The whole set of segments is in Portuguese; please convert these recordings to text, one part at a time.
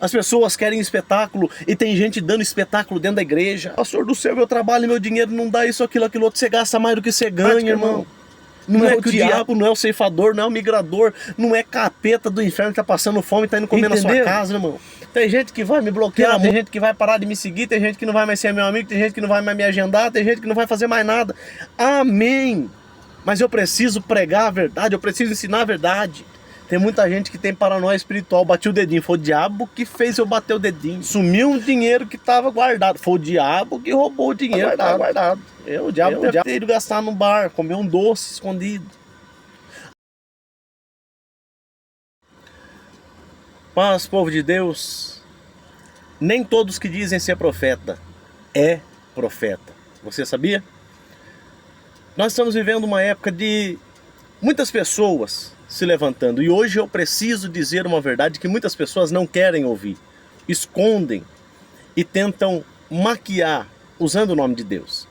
As pessoas querem espetáculo e tem gente dando espetáculo dentro da igreja. Pastor do céu, meu trabalho, meu dinheiro não dá isso, aquilo, aquilo outro. Você gasta mais do que você ganha, irmão. Não é que o diabo não é o ceifador, não é o migrador, não é capeta do inferno que tá passando fome e tá indo comer na sua casa, irmão. Tem gente que vai me bloquear, tem gente que vai parar de me seguir, tem gente que não vai mais ser meu amigo, tem gente que não vai mais me agendar, tem gente que não vai fazer mais nada. Amém! Mas eu preciso pregar a verdade, eu preciso ensinar a verdade. Tem muita gente que tem paranoia espiritual, bati o dedinho, foi o diabo que fez eu bater o dedinho. Sumiu um dinheiro que estava guardado, foi o diabo que roubou o dinheiro que estava guardado. O diabo deve ter ido gastar no bar, comer um doce escondido. Mas, povo de Deus, nem todos que dizem ser profeta é profeta. Você sabia? Nós estamos vivendo uma época de muitas pessoas se levantando. E hoje eu preciso dizer uma verdade que muitas pessoas não querem ouvir. Escondem e tentam maquiar usando o nome de Deus.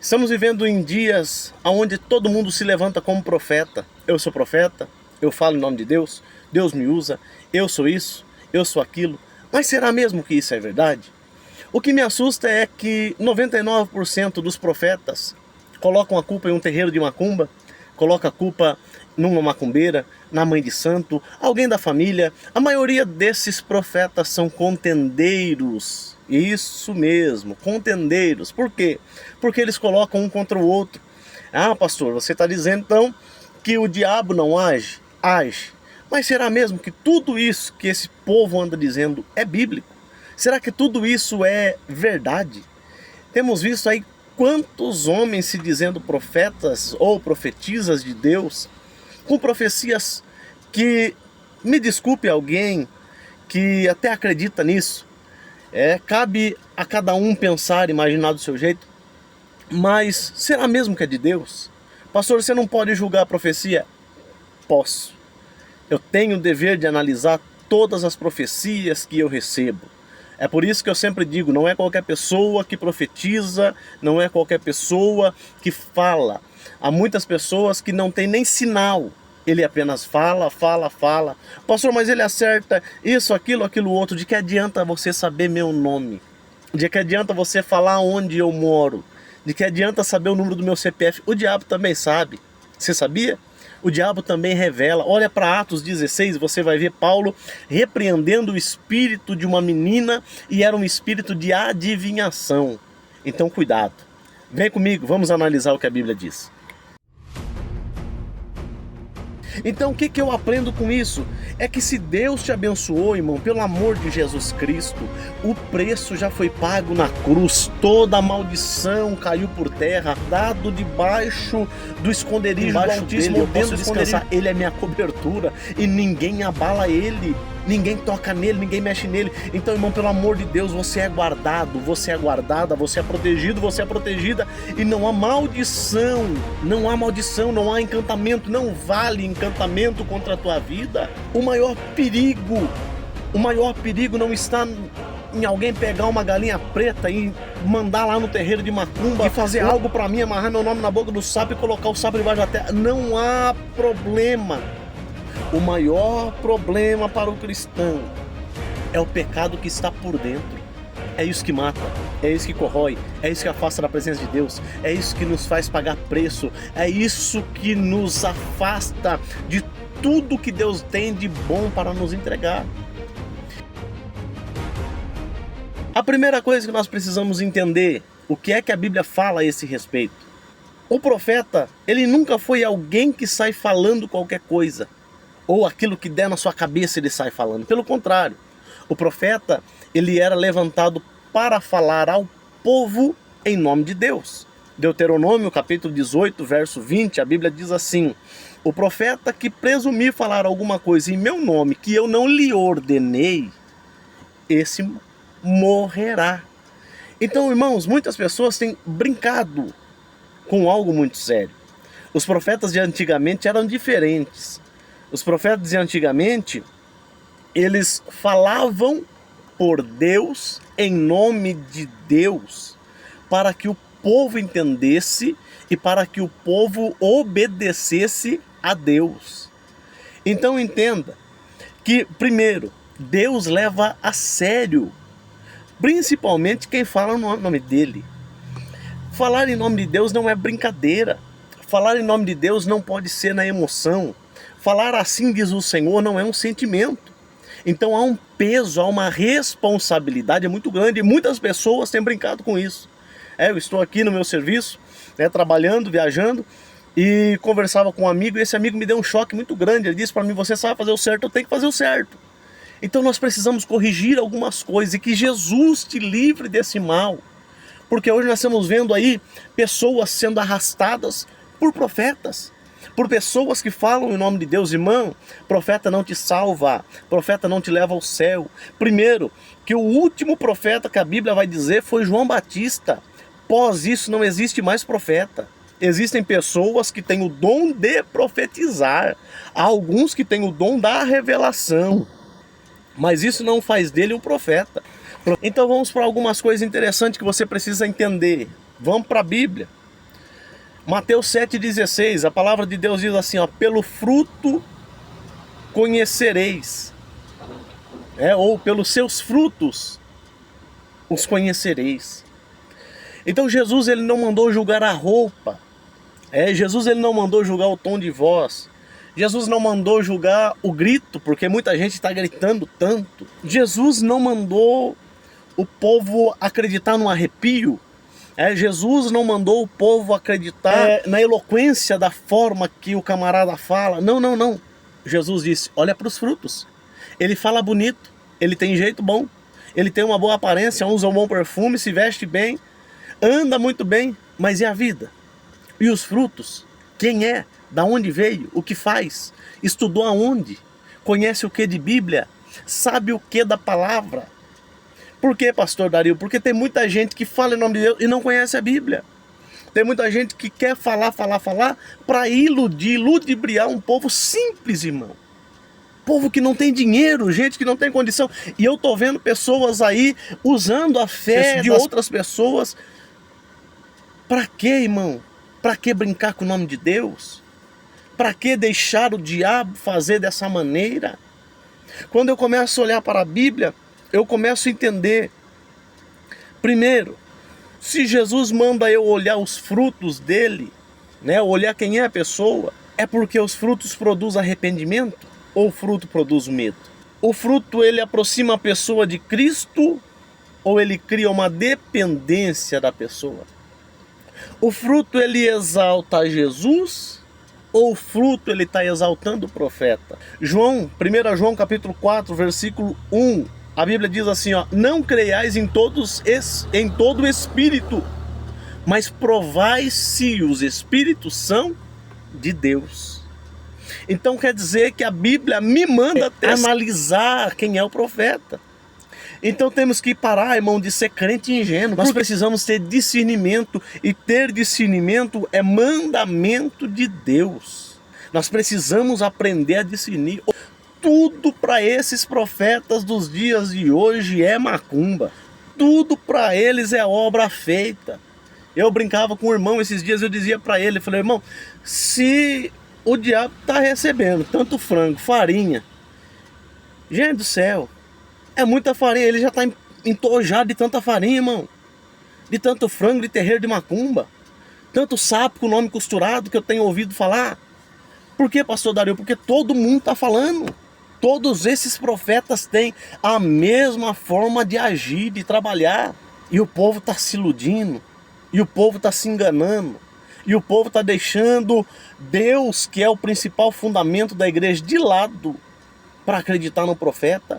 Estamos vivendo em dias onde todo mundo se levanta como profeta. Eu sou profeta, eu falo em nome de Deus, Deus me usa, eu sou isso, eu sou aquilo. Mas será mesmo que isso é verdade? O que me assusta é que 99% dos profetas colocam a culpa em um terreiro de macumba, colocam a culpa numa macumbeira, na mãe de santo, alguém da família. A maioria desses profetas são contendeiros. Isso mesmo, contendeiros. Por quê? Porque eles colocam um contra o outro. Ah, pastor, você está dizendo então que o diabo não age? Age. Mas será mesmo que tudo isso que esse povo anda dizendo é bíblico? Será que tudo isso é verdade? Temos visto aí quantos homens se dizendo profetas ou profetisas de Deus, com profecias que, me desculpe alguém que até acredita nisso, cabe a cada um pensar, imaginar do seu jeito, mas será mesmo que é de Deus? Pastor, você não pode julgar a profecia? Posso. Eu tenho o dever de analisar todas as profecias que eu recebo. É por isso que eu sempre digo, não é qualquer pessoa que profetiza, não é qualquer pessoa que fala. Há muitas pessoas que não tem nem sinal. Ele apenas fala. Pastor, mas ele acerta isso, aquilo, aquilo outro. De que adianta você saber meu nome? De que adianta você falar onde eu moro? De que adianta saber o número do meu CPF? O diabo também sabe. Você sabia? O diabo também revela. Olha para Atos 16, você vai ver Paulo repreendendo o espírito de uma menina e era um espírito de adivinhação. Então cuidado. Vem comigo, vamos analisar o que a Bíblia diz. Então o que eu aprendo com isso? É que se Deus te abençoou, irmão, pelo amor de Jesus Cristo, o preço já foi pago na cruz, toda a maldição caiu por terra, dado debaixo do esconderijo do Altíssimo, eu posso descansar, Ele é minha cobertura e ninguém abala Ele. Ninguém toca nele, ninguém mexe nele. Então, irmão, pelo amor de Deus, você é guardado, você é guardada, você é protegido, você é protegida. E não há maldição, não há maldição, não há encantamento, não vale encantamento contra a tua vida. O maior perigo não está em alguém pegar uma galinha preta e mandar lá no terreiro de macumba e fazer algo pra mim, amarrar meu nome na boca do sapo e colocar o sapo debaixo da terra. Não há problema. O maior problema para o cristão é o pecado que está por dentro. É isso que mata, é isso que corrói, é isso que afasta da presença de Deus, é isso que nos faz pagar preço, é isso que nos afasta de tudo que Deus tem de bom para nos entregar. A primeira coisa que nós precisamos entender, o que é que a Bíblia fala a esse respeito? O profeta, ele nunca foi alguém que sai falando qualquer coisa, ou aquilo que der na sua cabeça ele sai falando. Pelo contrário, o profeta, ele era levantado para falar ao povo em nome de Deus. Deuteronômio, capítulo 18, verso 20, a Bíblia diz assim: o profeta que presumir falar alguma coisa em meu nome que eu não lhe ordenei, esse morrerá. Então, irmãos, muitas pessoas têm brincado com algo muito sério. Os profetas de antigamente eram diferentes. Os profetas de antigamente, eles falavam por Deus, em nome de Deus, para que o povo entendesse e para que o povo obedecesse a Deus. Então entenda que, primeiro, Deus leva a sério, principalmente quem fala no nome dele. Falar em nome de Deus não é brincadeira. Falar em nome de Deus não pode ser na emoção. Falar assim diz o Senhor não é um sentimento. Então há um peso, há uma responsabilidade muito grande e muitas pessoas têm brincado com isso. Eu estou aqui no meu serviço, trabalhando, viajando, e conversava com um amigo, e esse amigo me deu um choque muito grande. Ele disse para mim: você sabe fazer o certo, eu tenho que fazer o certo. Então nós precisamos corrigir algumas coisas e que Jesus te livre desse mal. Porque hoje nós estamos vendo aí pessoas sendo arrastadas por profetas, por pessoas que falam em nome de Deus. Irmão, profeta não te salva, profeta não te leva ao céu. Primeiro, que o último profeta que a Bíblia vai dizer foi João Batista. Após isso não existe mais profeta. Existem pessoas que têm o dom de profetizar. Há alguns que têm o dom da revelação. Mas isso não faz dele um profeta. Então vamos para algumas coisas interessantes que você precisa entender. Vamos para a Bíblia. Mateus 7,16, a palavra de Deus diz assim, pelo fruto conhecereis. Ou pelos seus frutos os conhecereis. Então Jesus ele não mandou julgar a roupa. Jesus ele não mandou julgar o tom de voz. Jesus não mandou julgar o grito, porque muita gente está gritando tanto. Jesus não mandou o povo acreditar no arrepio. Jesus não mandou o povo acreditar na eloquência da forma que o camarada fala. Não. Jesus disse, olha para os frutos. Ele fala bonito, ele tem jeito bom, ele tem uma boa aparência, usa um bom perfume, se veste bem, anda muito bem, mas e a vida? E os frutos? Quem é? Da onde veio? O que faz? Estudou aonde? Conhece o que de Bíblia? Sabe o que da palavra? Por que, pastor Dario? Porque tem muita gente que fala em nome de Deus e não conhece a Bíblia. Tem muita gente que quer falar para iludir, ludibriar um povo simples, irmão. Povo que não tem dinheiro, gente que não tem condição. E eu tô vendo pessoas aí usando a fé de outras pessoas. Para quê, irmão? Para que brincar com o nome de Deus? Para que deixar o diabo fazer dessa maneira? Quando eu começo a olhar para a Bíblia, eu começo a entender. Primeiro, se Jesus manda eu olhar os frutos dele, olhar quem é a pessoa, é porque os frutos produzem arrependimento ou o fruto produz medo? O fruto ele aproxima a pessoa de Cristo ou ele cria uma dependência da pessoa? O fruto ele exalta Jesus ou o fruto ele está exaltando o profeta? 1 João capítulo 4, versículo 1, a Bíblia diz assim, não creiais em todo espírito, mas provai se os espíritos são de Deus. Então quer dizer que a Bíblia me manda analisar quem é o profeta. Então temos que parar, irmão, de ser crente ingênuo. Nós precisamos ter discernimento, e ter discernimento é mandamento de Deus. Nós precisamos aprender a discernir. Tudo para esses profetas dos dias de hoje é macumba. Tudo para eles é obra feita. Eu brincava com o irmão esses dias, eu dizia para ele, falei, irmão, se o diabo está recebendo tanto frango, farinha, gente do céu, é muita farinha, ele já está entojado de tanta farinha, irmão. De tanto frango de terreiro de macumba. Tanto sapo com o nome costurado que eu tenho ouvido falar. Por que, pastor Dario? Porque todo mundo está falando. Todos esses profetas têm a mesma forma de agir, de trabalhar. E o povo está se iludindo. E o povo está se enganando. E o povo está deixando Deus, que é o principal fundamento da igreja, de lado para acreditar no profeta.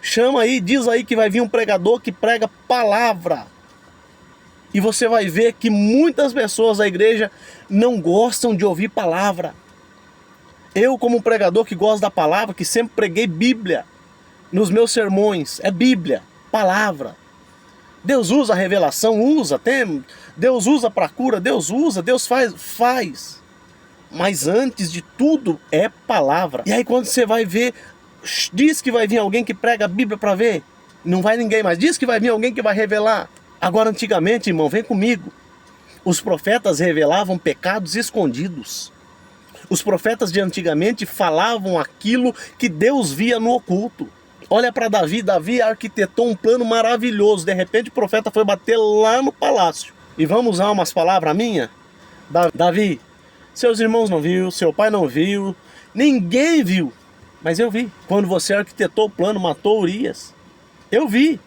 Chama aí, diz aí que vai vir um pregador que prega palavra. E você vai ver que muitas pessoas da igreja não gostam de ouvir palavra. Eu, como pregador que gosto da palavra, que sempre preguei Bíblia nos meus sermões, é Bíblia, palavra. Deus usa a revelação, usa, Deus usa para cura, Deus usa, Deus faz. Mas antes de tudo é palavra. E aí quando você vai ver, diz que vai vir alguém que prega a Bíblia para ver, não vai ninguém mais. Diz que vai vir alguém que vai revelar. Agora antigamente, irmão, vem comigo, os profetas revelavam pecados escondidos. Os profetas de antigamente falavam aquilo que Deus via no oculto. Olha para Davi, Davi arquitetou um plano maravilhoso. De repente o profeta foi bater lá no palácio. E vamos usar umas palavras minhas? Davi, seus irmãos não viu, seu pai não viu, ninguém viu. Mas eu vi. Quando você arquitetou o plano, matou Urias. Eu vi.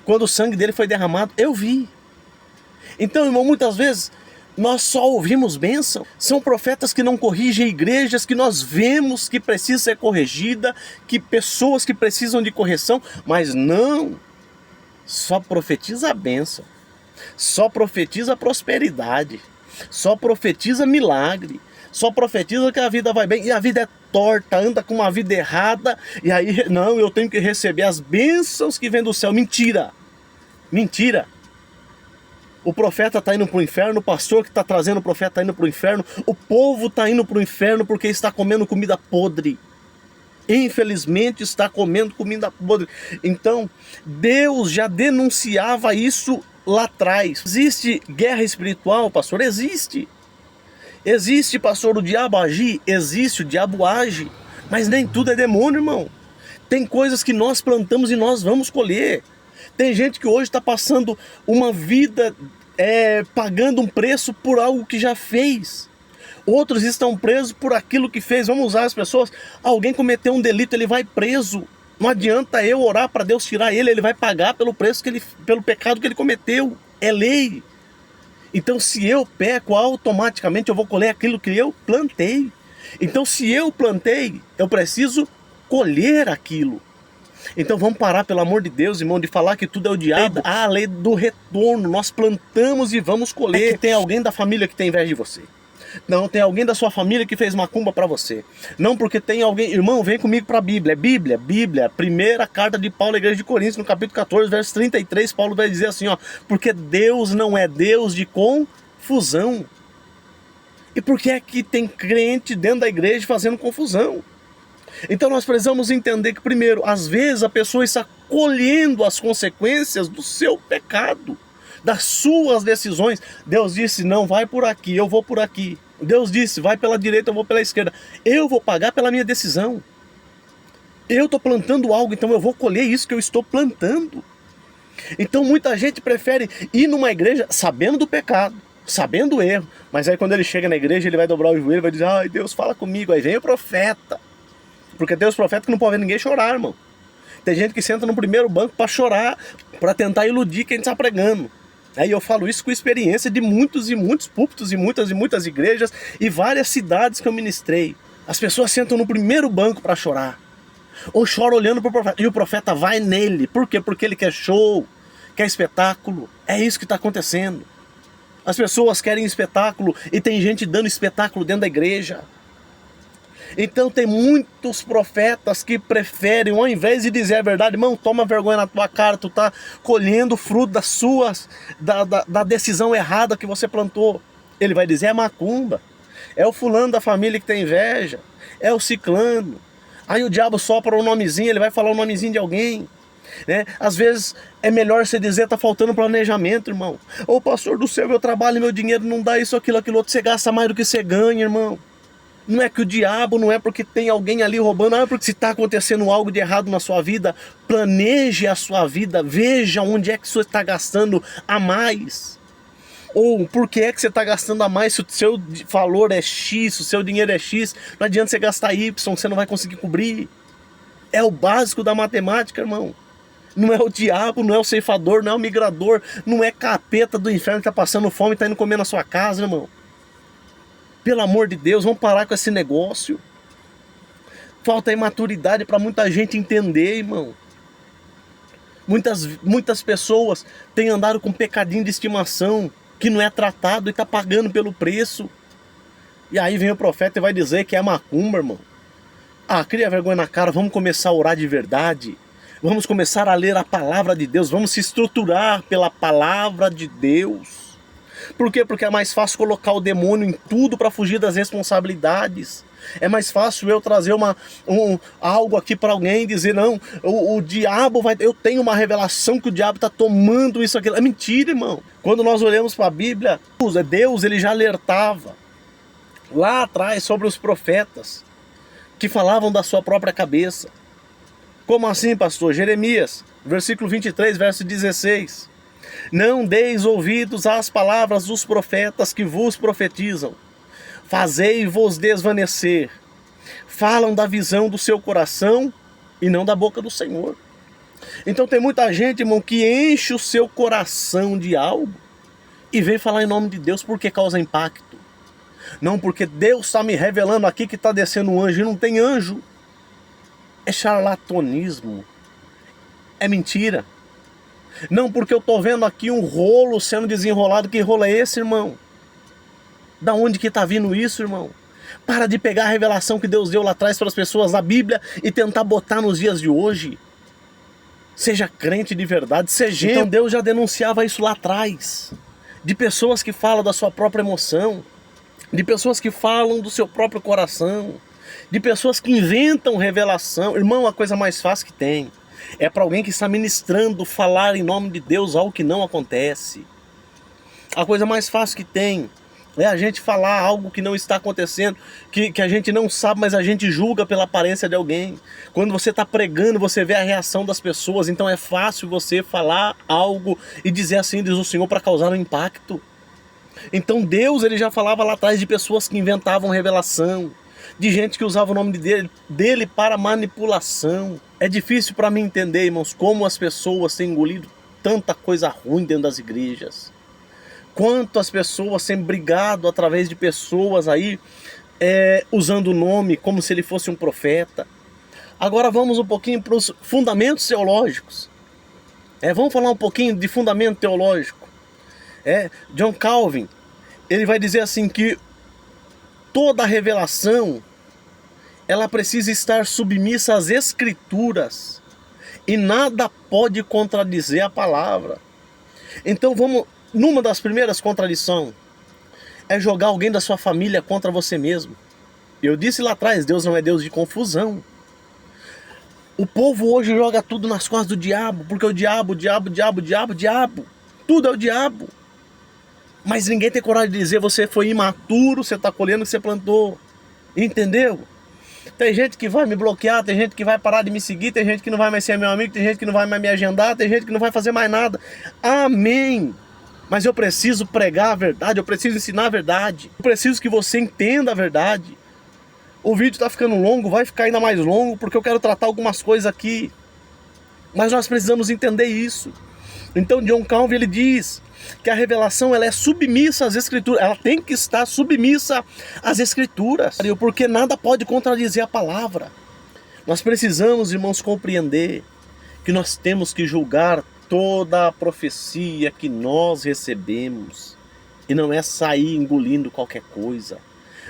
Quando o sangue dele foi derramado, eu vi. Então, irmão, muitas vezes nós só ouvimos bênção. São profetas que não corrigem igrejas, que nós vemos que precisa ser corrigida, que pessoas que precisam de correção, mas não. Só profetiza a bênção. Só profetiza prosperidade. Só profetiza milagre. Só profetiza que a vida vai bem. E a vida é torta, anda com uma vida errada. E aí, não, eu tenho que receber as bênçãos que vêm do céu. Mentira. Mentira. O profeta está indo para o inferno, o pastor que está trazendo o profeta está indo para o inferno, o povo está indo para o inferno porque está comendo comida podre. Infelizmente está comendo comida podre. Então, Deus já denunciava isso lá atrás. Existe guerra espiritual, pastor? Existe. Existe, pastor, o diabo agir? Existe, o diabo age. Mas nem tudo é demônio, irmão. Tem coisas que nós plantamos e nós vamos colher. Tem gente que hoje está passando uma vida pagando um preço por algo que já fez. Outros estão presos por aquilo que fez. Vamos usar as pessoas. Alguém cometeu um delito, ele vai preso. Não adianta eu orar para Deus tirar ele. Ele vai pagar pelo pelo pecado que ele cometeu. É lei. Então, se eu peco, automaticamente eu vou colher aquilo que eu plantei. Então, se eu plantei, eu preciso colher aquilo. Então vamos parar, pelo amor de Deus, irmão, de falar que tudo é o diabo. A lei do retorno, nós plantamos e vamos colher. É que tem alguém da família que tem inveja de você. Não, tem alguém da sua família que fez macumba para você. Não, porque tem alguém... Irmão, vem comigo para a Bíblia. Bíblia. Primeira carta de Paulo à igreja de Coríntios, no capítulo 14, verso 33, Paulo vai dizer assim, ó. Porque Deus não é Deus de confusão. E por que é que tem crente dentro da igreja fazendo confusão? Então nós precisamos entender que, primeiro, às vezes a pessoa está colhendo as consequências do seu pecado, das suas decisões. Deus disse, não, vai por aqui, eu vou por aqui. Deus disse, vai pela direita, eu vou pela esquerda. Eu vou pagar pela minha decisão. Eu estou plantando algo, então eu vou colher isso que eu estou plantando. Então muita gente prefere ir numa igreja sabendo do pecado, sabendo o erro, mas aí quando ele chega na igreja, ele vai dobrar o joelho e vai dizer, ai Deus, fala comigo. Aí vem o profeta. Porque tem os profetas que não podem ver ninguém chorar, irmão. Tem gente que senta no primeiro banco para chorar, para tentar iludir quem está pregando. Aí eu falo isso com experiência de muitos e muitos púlpitos e muitas igrejas e várias cidades que eu ministrei. As pessoas sentam no primeiro banco para chorar. Ou choram olhando para o profeta. E o profeta vai nele. Por quê? Porque ele quer show, quer espetáculo. É isso que está acontecendo. As pessoas querem espetáculo e tem gente dando espetáculo dentro da igreja. Então tem muitos profetas que preferem, ao invés de dizer a verdade, irmão, toma vergonha na tua cara, tu tá colhendo o fruto da decisão errada que você plantou. Ele vai dizer, é macumba, é o fulano da família que tem inveja, é o ciclano. Aí o diabo sopra o nomezinho, ele vai falar o nomezinho de alguém. Né? Às vezes é melhor você dizer, tá faltando planejamento, irmão. Ô pastor do céu, eu trabalho, meu dinheiro não dá isso, aquilo outro, você gasta mais do que você ganha, irmão. Não é que o diabo, não é porque tem alguém ali roubando, não é porque se está acontecendo algo de errado na sua vida, planeje a sua vida, veja onde é que você está gastando a mais. Ou por que é que você está gastando a mais se o seu valor é X, se o seu dinheiro é X, não adianta você gastar Y, você não vai conseguir cobrir. É o básico da matemática, irmão. Não é o diabo, não é o ceifador, não é o migrador, não é capeta do inferno que está passando fome e está indo comer na sua casa, irmão. Pelo amor de Deus, vamos parar com esse negócio. Falta imaturidade para muita gente entender, irmão. Muitas pessoas têm andado com pecadinho de estimação, que não é tratado e está pagando pelo preço. E aí vem o profeta e vai dizer que é macumba, irmão. Ah, cria vergonha na cara, vamos começar a orar de verdade. Vamos começar a ler a palavra de Deus, vamos se estruturar pela palavra de Deus. Por quê? Porque é mais fácil colocar o demônio em tudo para fugir das responsabilidades. É mais fácil eu trazer algo aqui para alguém e dizer, não, o diabo vai... Eu tenho uma revelação que o diabo está tomando isso, aquilo. É mentira, irmão. Quando nós olhamos para a Bíblia, Deus ele já alertava lá atrás sobre os profetas que falavam da sua própria cabeça. Como assim, pastor? Jeremias, versículo 23, verso 16. Não deis ouvidos às palavras dos profetas que vos profetizam. Fazei-vos desvanecer. Falam da visão do seu coração e não da boca do Senhor. Então tem muita gente, irmão, que enche o seu coração de algo e vem falar em nome de Deus porque causa impacto. Não porque Deus está me revelando aqui que está descendo um anjo e não tem anjo. É charlatanismo. É mentira. Não porque eu estou vendo aqui um rolo sendo desenrolado. Que rolo é esse, irmão? Da onde que está vindo isso, irmão? Para de pegar a revelação que Deus deu lá atrás para as pessoas na Bíblia e tentar botar nos dias de hoje. Seja crente de verdade, seja. Então Deus já denunciava isso lá atrás. De pessoas que falam da sua própria emoção. De pessoas que falam do seu próprio coração. De pessoas que inventam revelação. Irmão, a coisa mais fácil que tem é para alguém que está ministrando falar em nome de Deus algo que não acontece. A coisa mais fácil que tem é a gente falar algo que não está acontecendo, que a gente não sabe, mas a gente julga pela aparência de alguém. Quando você está pregando, você vê a reação das pessoas, então é fácil você falar algo e dizer assim, diz o Senhor, para causar um impacto. Então Deus, ele já falava lá atrás de pessoas que inventavam revelação, de gente que usava o nome dele para manipulação. É difícil para mim entender, irmãos, como as pessoas têm engolido tanta coisa ruim dentro das igrejas. Quantas pessoas têm brigado através de pessoas aí, usando o nome como se ele fosse um profeta. Agora vamos um pouquinho para os fundamentos teológicos. Vamos falar um pouquinho de fundamento teológico. John Calvin, ele vai dizer assim que toda revelação, ela precisa estar submissa às Escrituras e nada pode contradizer a palavra. Então vamos, numa das primeiras contradições, é jogar alguém da sua família contra você mesmo. Eu disse lá atrás, Deus não é Deus de confusão. O povo hoje joga tudo nas costas do diabo, porque o diabo, tudo é o diabo. Mas ninguém tem coragem de dizer, você foi imaturo, você está colhendo o que você plantou. Entendeu? Tem gente que vai me bloquear, tem gente que vai parar de me seguir, tem gente que não vai mais ser meu amigo, tem gente que não vai mais me agendar, tem gente que não vai fazer mais nada. Amém! Mas eu preciso pregar a verdade, eu preciso ensinar a verdade. Eu preciso que você entenda a verdade. O vídeo está ficando longo, vai ficar ainda mais longo, porque eu quero tratar algumas coisas aqui. Mas nós precisamos entender isso. Então John Calvin, ele diz que a revelação, ela é submissa às Escrituras. Ela tem que estar submissa às Escrituras, porque nada pode contradizer a palavra. Nós precisamos, irmãos, compreender que nós temos que julgar toda a profecia que nós recebemos. E não é sair engolindo qualquer coisa.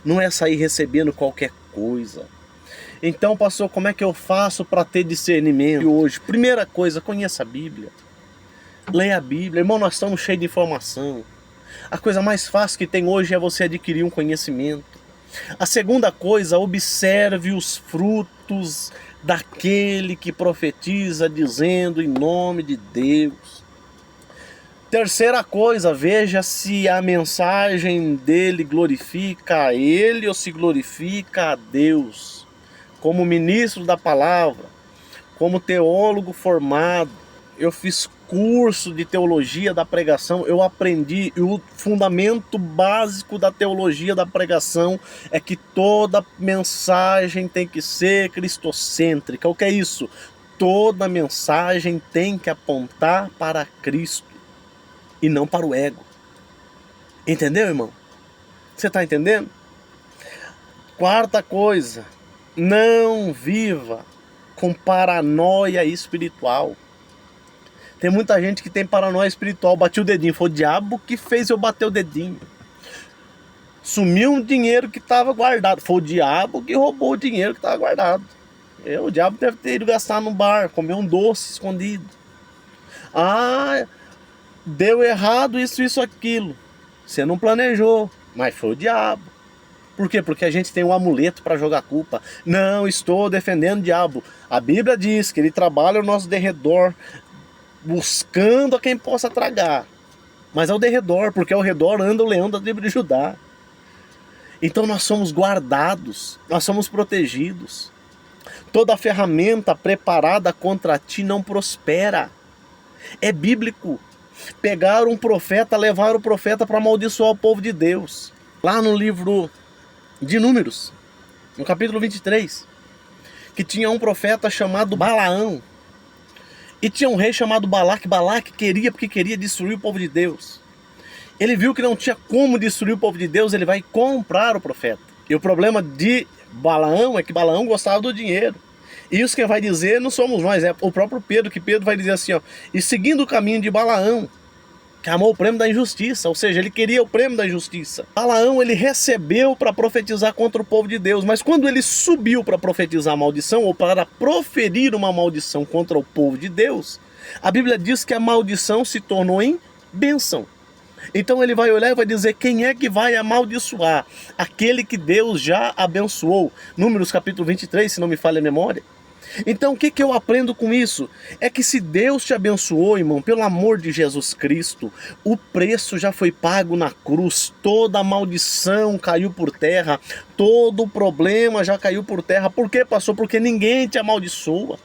Não é sair recebendo qualquer coisa. Então, pastor, como é que eu faço para ter discernimento hoje? Primeira coisa, conheça a Bíblia. Leia a Bíblia. Irmão, nós estamos cheios de informação. A coisa mais fácil que tem hoje é você adquirir um conhecimento. A segunda coisa, observe os frutos daquele que profetiza dizendo em nome de Deus. Terceira coisa, veja se a mensagem dele glorifica a ele ou se glorifica a Deus. Como ministro da palavra, como teólogo formado, eu fiz curso de teologia da pregação, eu aprendi, e o fundamento básico da teologia da pregação é que toda mensagem tem que ser cristocêntrica. O que é isso? Toda mensagem tem que apontar para Cristo e não para o ego. Entendeu, irmão? Você está entendendo? Quarta coisa, não viva com paranoia espiritual. Tem muita gente que tem paranoia espiritual, bati o dedinho, foi o diabo que fez eu bater o dedinho. Sumiu um dinheiro que estava guardado, foi o diabo que roubou o dinheiro que estava guardado. O diabo deve ter ido gastar no bar, comer um doce escondido. Deu errado isso, aquilo. Você não planejou, mas foi o diabo. Por quê? Porque a gente tem um amuleto para jogar culpa. Não estou defendendo o diabo. A Bíblia diz que ele trabalha ao nosso derredor, buscando a quem possa tragar. Mas ao derredor, porque ao redor anda o leão da tribo de Judá. Então nós somos guardados, nós somos protegidos. Toda ferramenta preparada contra ti não prospera. É bíblico. Pegaram um profeta, levaram o profeta para amaldiçoar o povo de Deus. Lá no livro de Números, no capítulo 23, que tinha um profeta chamado Balaão. E tinha um rei chamado Balaque. Balaque queria, porque queria destruir o povo de Deus. Ele viu que não tinha como destruir o povo de Deus, ele vai comprar o profeta. E o problema de Balaão é que Balaão gostava do dinheiro. E isso quem vai dizer não somos nós, é o próprio Pedro, que Pedro vai dizer assim, ó, e seguindo o caminho de Balaão, que amou o prêmio da injustiça, ou seja, ele queria o prêmio da injustiça. Balaão, ele recebeu para profetizar contra o povo de Deus, mas quando ele subiu para profetizar a maldição, ou para proferir uma maldição contra o povo de Deus, a Bíblia diz que a maldição se tornou em bênção. Então ele vai olhar e vai dizer, quem é que vai amaldiçoar? Aquele que Deus já abençoou. Números capítulo 23, se não me falha a memória. Então o que eu aprendo com isso? É que se Deus te abençoou, irmão, pelo amor de Jesus Cristo, o preço já foi pago na cruz, toda a maldição caiu por terra, todo o problema já caiu por terra. Por que, pastor? Porque ninguém te amaldiçoa.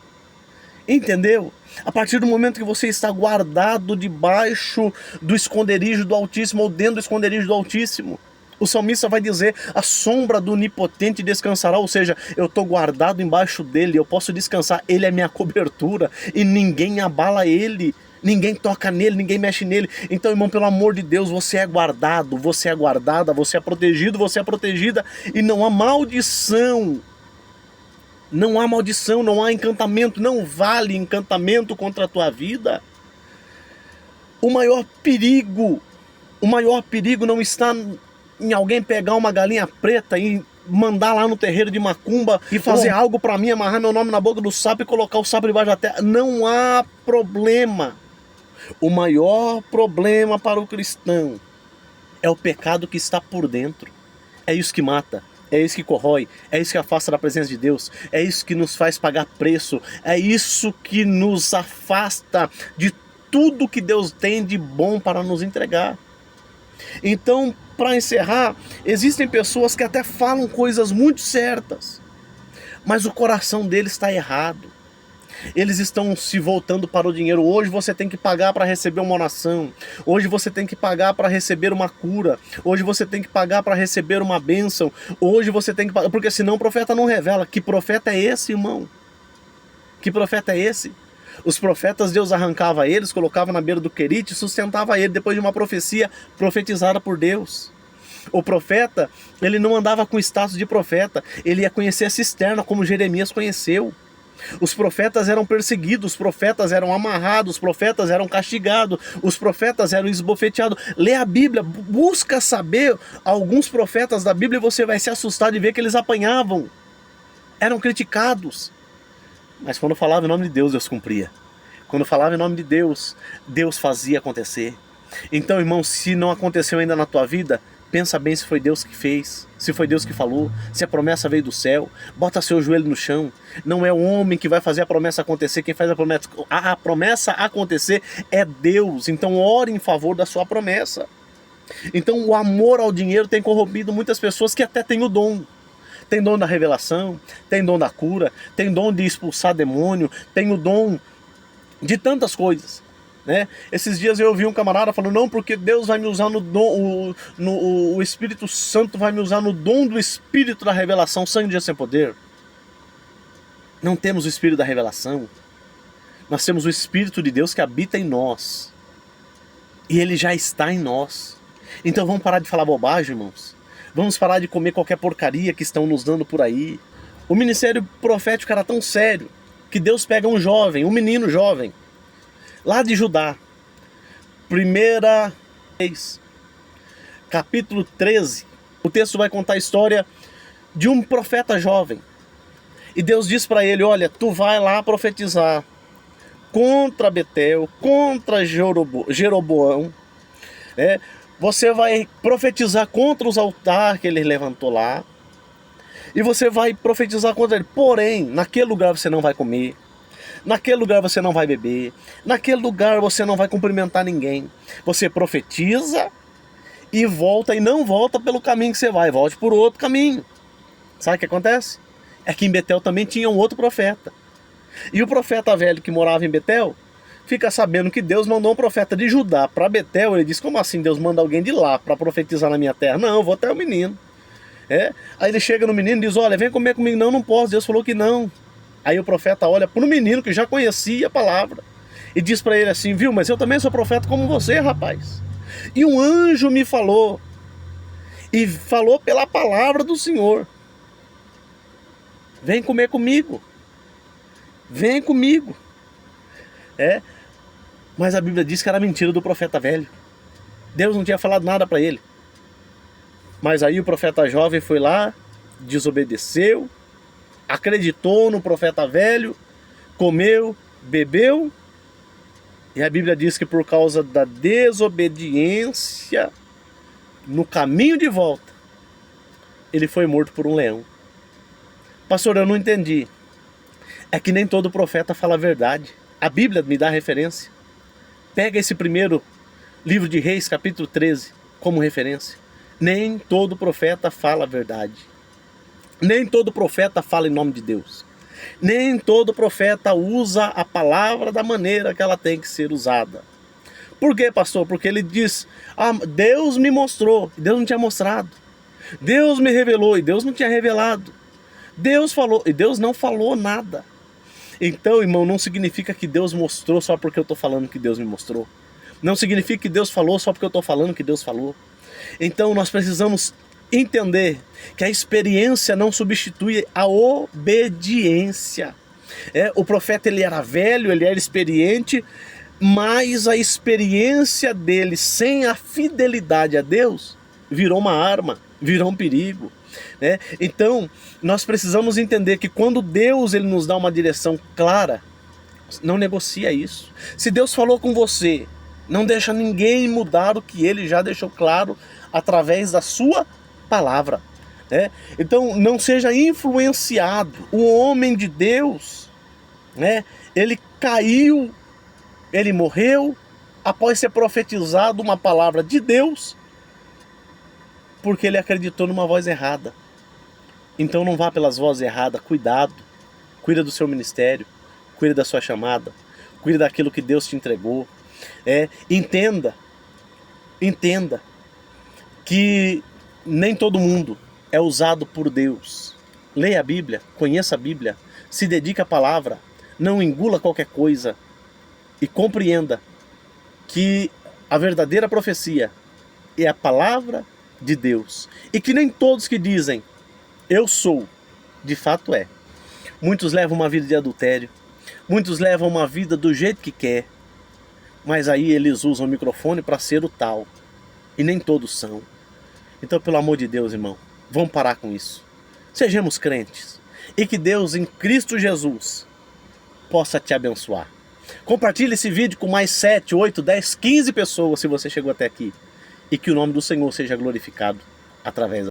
Entendeu? A partir do momento que você está guardado debaixo do esconderijo do Altíssimo, ou dentro do esconderijo do Altíssimo, o salmista vai dizer, a sombra do Onipotente descansará, ou seja, eu estou guardado embaixo dele, eu posso descansar, ele é minha cobertura, e ninguém abala ele, ninguém toca nele, ninguém mexe nele. Então, irmão, pelo amor de Deus, você é guardado, você é guardada, você é protegido, você é protegida, e não há maldição. Não há maldição, não há encantamento, não vale encantamento contra a tua vida. O maior perigo não está em alguém pegar uma galinha preta e mandar lá no terreiro de macumba e fazer algo para mim, amarrar meu nome na boca do sapo e colocar o sapo debaixo da terra. Não há problema. O maior problema para o cristão é o pecado que está por dentro. É isso que mata. É isso que corrói, é isso que afasta da presença de Deus, é isso que nos faz pagar preço, é isso que nos afasta de tudo que Deus tem de bom para nos entregar. Então, para encerrar, existem pessoas que até falam coisas muito certas, mas o coração deles está errado. Eles estão se voltando para o dinheiro. Hoje você tem que pagar para receber uma oração. Hoje você tem que pagar para receber uma cura. Hoje você tem que pagar para receber uma bênção. Hoje você tem que pagar, porque senão o profeta não revela. Que profeta é esse, irmão? Que profeta é esse? Os profetas, Deus arrancava eles, colocava na beira do querite e sustentava ele depois de uma profecia profetizada por Deus. O profeta, ele não andava com status de profeta. Ele ia conhecer a cisterna como Jeremias conheceu. Os profetas eram perseguidos, os profetas eram amarrados, os profetas eram castigados, os profetas eram esbofeteados. Lê a Bíblia, busca saber alguns profetas da Bíblia e você vai se assustar de ver que eles apanhavam, eram criticados. Mas quando falava em nome de Deus, Deus cumpria. Quando falava em nome de Deus, Deus fazia acontecer. Então, irmão, se não aconteceu ainda na tua vida, pensa bem se foi Deus que fez, se foi Deus que falou, se a promessa veio do céu. Bota seu joelho no chão. Não é o homem que vai fazer a promessa acontecer. Quem faz a promessa acontecer é Deus. Então ore em favor da sua promessa. Então o amor ao dinheiro tem corrompido muitas pessoas que até têm o dom. Tem dom da revelação, tem dom da cura, tem dom de expulsar demônio, tem o dom de tantas coisas. Né? Esses dias eu ouvi um camarada falando, não, porque Deus vai me usar no dom, o Espírito Santo vai me usar no dom do Espírito da revelação, sangue de sem poder. Não temos o Espírito da revelação, nós temos o Espírito de Deus que habita em nós, e Ele já está em nós. Então vamos parar de falar bobagem, irmãos, vamos parar de comer qualquer porcaria que estão nos dando por aí. O ministério profético era tão sério, que Deus pega um jovem, um menino jovem, lá de Judá, 1 Reis, capítulo 13, o texto vai contar a história de um profeta jovem. E Deus diz para ele, olha, tu vai lá profetizar contra Betel, contra Jeroboão, né? Você vai profetizar contra os altares que ele levantou lá, e você vai profetizar contra ele. Porém, naquele lugar você não vai comer, naquele lugar você não vai beber, naquele lugar você não vai cumprimentar ninguém. Você profetiza e volta, e não volta pelo caminho que você vai, volte por outro caminho. Sabe o que acontece? é que em Betel também tinha um outro profeta. E o profeta velho que morava em Betel fica sabendo que Deus mandou um profeta de Judá para Betel. Ele diz: como assim Deus manda alguém de lá para profetizar na minha terra? Não, eu vou até o menino. Aí ele chega no menino e diz: olha, vem comer comigo. Não, não posso, Deus falou que não. Aí o profeta olha para o menino que já conhecia a palavra e diz para ele assim: viu, mas eu também sou profeta como você, rapaz. E um anjo me falou, e falou pela palavra do Senhor: vem comer comigo. Vem comigo. Mas a Bíblia diz que era mentira do profeta velho. Deus não tinha falado nada para ele. Mas aí o profeta jovem foi lá, desobedeceu, acreditou no profeta velho, comeu, bebeu. E a Bíblia diz que por causa da desobediência, no caminho de volta, ele foi morto por um leão. Pastor, eu não entendi. É que nem todo profeta fala a verdade. A Bíblia me dá referência. Pega esse primeiro livro de Reis, capítulo 13, como referência. Nem todo profeta fala a verdade. Nem todo profeta fala em nome de Deus. Nem todo profeta usa a palavra da maneira que ela tem que ser usada. Por quê, pastor? Porque ele diz: Deus me mostrou, e Deus não tinha mostrado. Deus me revelou, e Deus não tinha revelado. Deus falou, e Deus não falou nada. Então, irmão, não significa que Deus mostrou só porque eu estou falando que Deus me mostrou. Não significa que Deus falou só porque eu estou falando que Deus falou. Então nós precisamos entender que a experiência não substitui a obediência. O profeta, ele era velho, ele era experiente, mas a experiência dele sem a fidelidade a Deus virou uma arma, virou um perigo. Então nós precisamos entender que quando Deus ele nos dá uma direção clara, não negocia isso. Se Deus falou com você, não deixa ninguém mudar o que ele já deixou claro através da sua palavra. Então não seja influenciado. O homem de Deus, ele caiu, ele morreu após ser profetizado uma palavra de Deus, porque ele acreditou numa voz errada. Então não vá pelas vozes erradas, cuidado. Cuida do seu ministério, cuida da sua chamada, cuida daquilo que Deus te entregou. Entenda que nem todo mundo é usado por Deus. Leia a Bíblia, conheça a Bíblia, se dedique à palavra, não engula qualquer coisa e compreenda que a verdadeira profecia é a palavra de Deus. E que nem todos que dizem eu sou, de fato é. Muitos levam uma vida de adultério, muitos levam uma vida do jeito que quer, mas aí eles usam o microfone para ser o tal. E nem todos são. Então, pelo amor de Deus, irmão, vamos parar com isso. Sejamos crentes. E que Deus, em Cristo Jesus, possa te abençoar. Compartilhe esse vídeo com mais 7, 8, 10, 15 pessoas, se você chegou até aqui. E que o nome do Senhor seja glorificado através